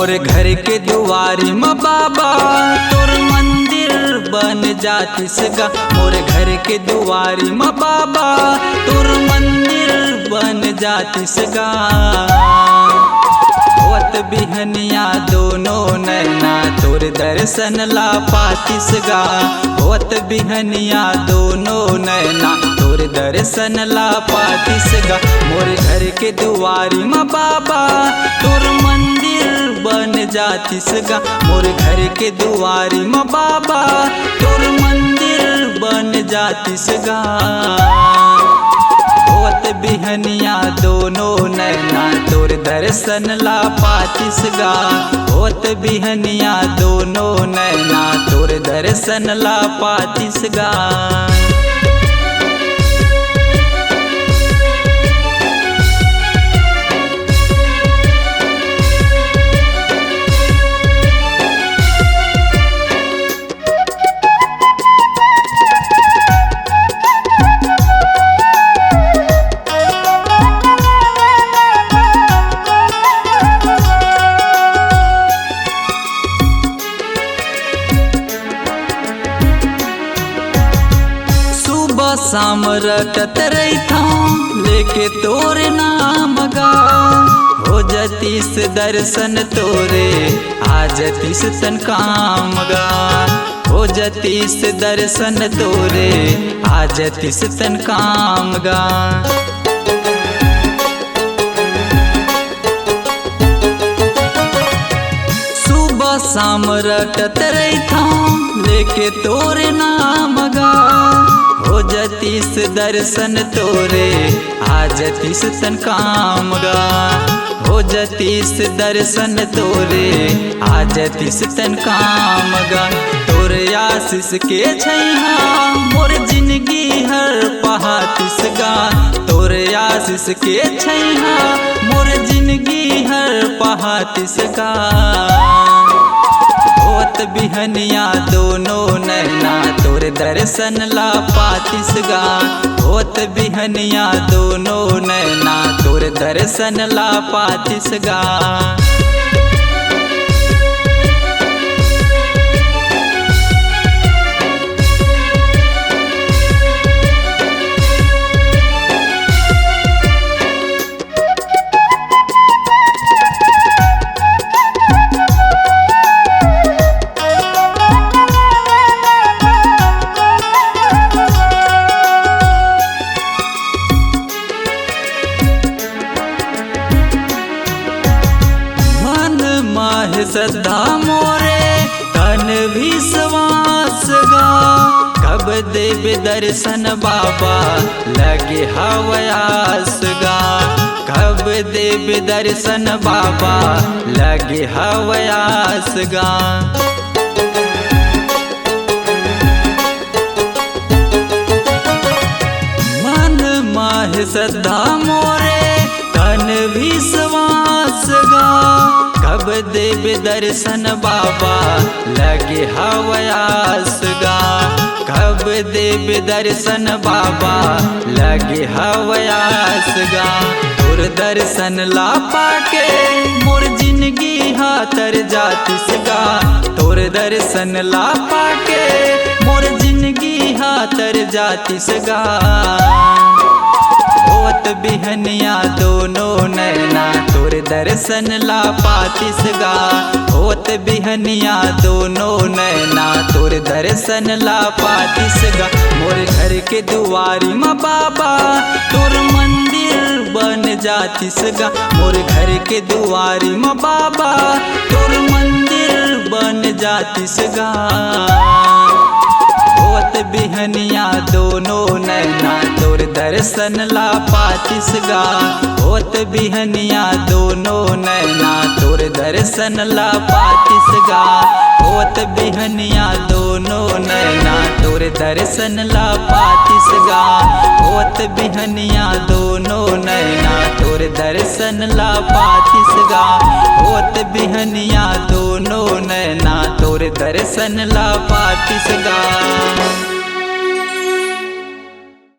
मोर घर के दुआरी में बाबा तोर मंदिर बन जातिस गा। मोर घर के दुआरी में बाबा तोर मंदिर बन जातिस गा। होत बिहनिया दोनों नैना तोर दर्शन ला पातिस गा। होत बिहनिया दोनों नैना तोर दर्शन ला पातिस गा। मोर घर के दुआरी में बाबा तोर मंदिर बन जातिस गा। मोर घर के दुआरी में बाबा तोर मंदिर बन जातिस गा। होत बिहनिया दोनों नैना तोर दर्शन ला पातिस गा। होत बिहनिया दोनों नैना तोर दर्शन ला पातिस गा। शाम रटत रैथा लेके तोर नाम गा। हो जतीस दर्शन तोरे आ जतीस तन काम गा। हो जतीस दर्शन तोरे आ जतीस तन काम गा। सुबह शाम रटत रैथा लेके तोर नाम गा। हो जतीस दर्शन तोरे आ जतीस तन काम गा। हो जतीस दर्शन तोरे आ जतीस तन काम गा। तोर आशीष के छैहा मोर जिंदगी हर पहातिस गा। तोर आशीष के छैहा मोर जिंदगी हर पहातिस गा। होत बिहनिया दोनों नैना तोर दर्शन ला पातिस गा। होत बिहनिया दोनों नैना तोर दर्शन ला पातिस गा। श्रद्धा मोरे तन विश्वास गा। कब देव दर्शन बाबा लगे हवयास गा। कब देव दर्शन बाबा लगे हवयास गा। मन माह श्रद्धा मोरे तन विश्वास गा। कब देव दर्शन बाबा लगे हवयास गा। कब देव दर्शन बाबा लगे हवयास गा। तोर दर्शन ला पाके मोर जिंदगी हाथर जातिस गा। तोर दर्शन ला पाके मोर जिंदगी हाथर जातिस गा। होत बिहनिया दोनों नैना तोर दर्शन ला पातिस गा। होत बिहनिया दोनों नैना तोर दर्शन ला पातिस गा। मोर घर के दुआरी में बाबा तोर मंदिर बन जातिस गा। मोर घर के दुआरी में बाबा तोर मंदिर बन जातिस गा। होत बिहनिया दोनों नैना तोर दर्शन ला पातिस गा। होत बिहनिया दोनों नैना तोर दर्शन ला पातिस गा। होत बिहनिया दोनों नैना तोर दर्शन ला पातिस गा। होत बिहनिया दोनों नैना तोर दर्शन ला पातिस गा। होत बिहनिया दोनों नैना तोर दर्शन ला पातिस गा।